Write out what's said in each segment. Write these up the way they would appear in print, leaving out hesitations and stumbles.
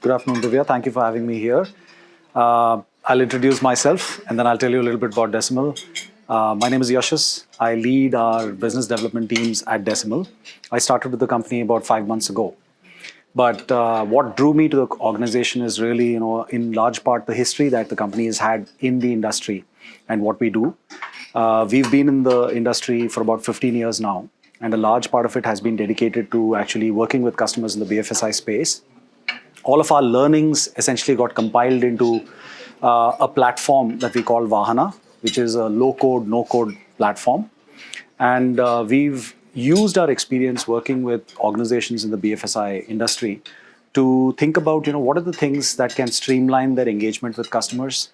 Good afternoon, Divya. Thank you for having me here. I'll introduce myself and then I'll tell you a little bit about Decimal. My name is Yasas. I lead our business development teams at Decimal. I started with the company about 5 months ago. But what drew me to the organization is really, in large part, the history that the company has had in the industry and what we do. We've been in the industry for about 15 years now, and a large part of it has been dedicated to actually working with customers in the BFSI space. All of our learnings essentially got compiled into a platform that we call Vahana, which is a low-code, no-code platform. And we've used our experience working with organizations in the BFSI industry to think about, what are the things that can streamline their engagement with customers?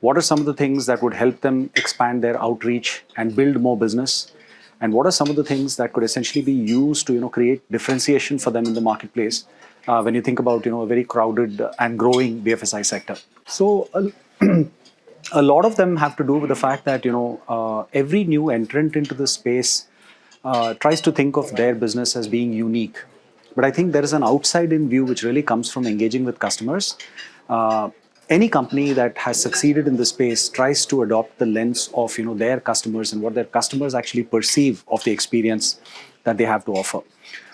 What are some of the things that would help them expand their outreach and build more business? And what are some of the things that could essentially be used to, create differentiation for them in the marketplace when you think about, a very crowded and growing BFSI sector? So a lot of them have to do with the fact that, every new entrant into the space tries to think of their business as being unique. But I think there is an outside-in view which really comes from engaging with customers. Any company that has succeeded in this space tries to adopt the lens of their customers and what their customers actually perceive of the experience that they have to offer.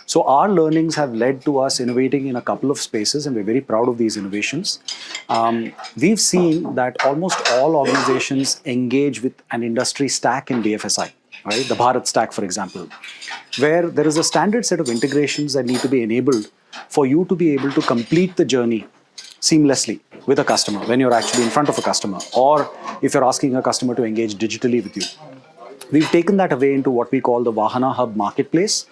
So our learnings have led to us innovating in a couple of spaces, and we're very proud of these innovations. We've seen that almost all organizations engage with an industry stack in BFSI, right? The Bharat stack, for example, where there is a standard set of integrations that need to be enabled for you to be able to complete the journey seamlessly with a customer when you're actually in front of a customer, or if you're asking a customer to engage digitally with you. We've taken that away into what we call the Vahana Hub Marketplace.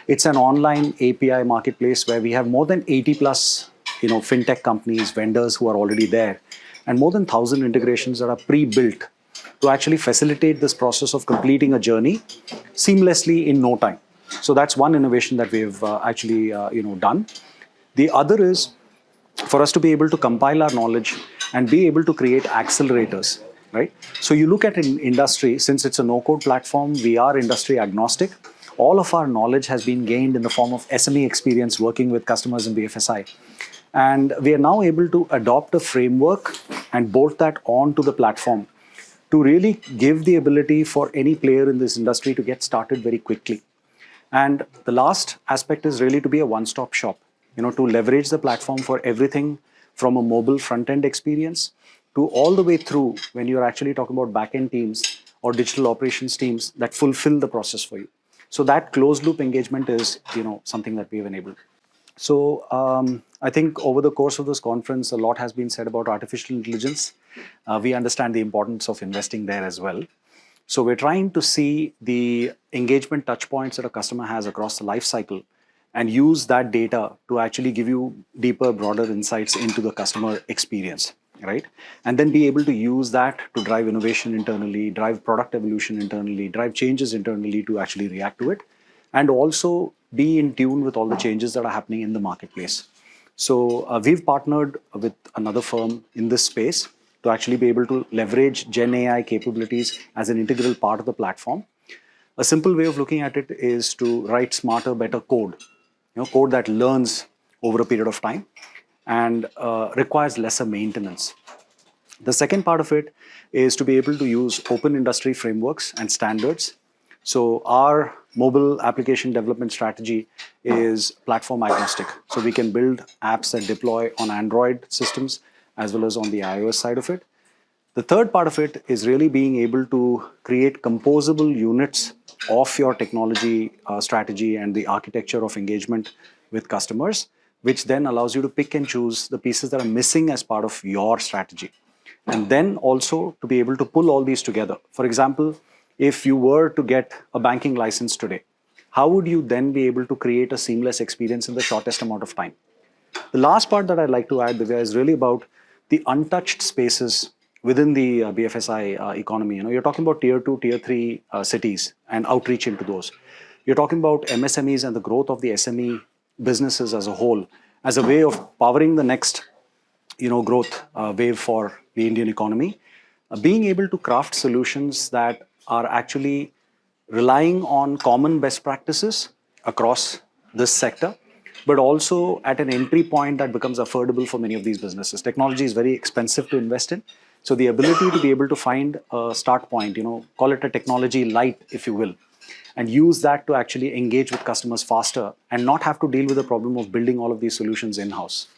It's an online API marketplace where we have more than 80 plus fintech companies, vendors who are already there, and more than 1,000 integrations that are pre-built to actually facilitate this process of completing a journey seamlessly in no time. So that's one innovation that we've actually done. The other is for us to be able to compile our knowledge and be able to create accelerators, right? So you look at an industry, since it's a no-code platform, we are industry agnostic. All of our knowledge has been gained in the form of SME experience working with customers in BFSI. And we are now able to adopt a framework and bolt that onto the platform to really give the ability for any player in this industry to get started very quickly. And the last aspect is really to be a one-stop shop, to leverage the platform for everything from a mobile front-end experience to all the way through when you're actually talking about back-end teams or digital operations teams that fulfill the process for you. So that closed-loop engagement is, something that we've enabled. So I think over the course of this conference, a lot has been said about artificial intelligence. We understand the importance of investing there as well. So we're trying to see the engagement touch points that a customer has across the life cycle and use that data to actually give you deeper, broader insights into the customer experience, right? And then be able to use that to drive innovation internally, drive product evolution internally, drive changes internally to actually react to it, and also be in tune with all the changes that are happening in the marketplace. So we've partnered with another firm in this space to actually be able to leverage Gen AI capabilities as an integral part of the platform. A simple way of looking at it is to write smarter, better code, code that learns over a period of time and requires lesser maintenance. The second part of it is to be able to use open industry frameworks and standards. So our mobile application development strategy is platform agnostic. So we can build apps that deploy on Android systems as well as on the iOS side of it. The third part of it is really being able to create composable units of your technology strategy and the architecture of engagement with customers, which then allows you to pick and choose the pieces that are missing as part of your strategy. And then also to be able to pull all these together. For example, if you were to get a banking license today, how would you then be able to create a seamless experience in the shortest amount of time? The last part that I'd like to add, Divya, is really about the untouched spaces within the BFSI economy. You're talking about tier 2, tier 3 cities and outreach into those. You're talking about MSMEs and the growth of the SME businesses as a whole as a way of powering the next growth wave for the Indian economy. Being able to craft solutions that are actually relying on common best practices across this sector but also at an entry point that becomes affordable for many of these businesses. Technology is very expensive to invest in. So the ability to be able to find a start point, call it a technology light, if you will, and use that to actually engage with customers faster and not have to deal with the problem of building all of these solutions in-house.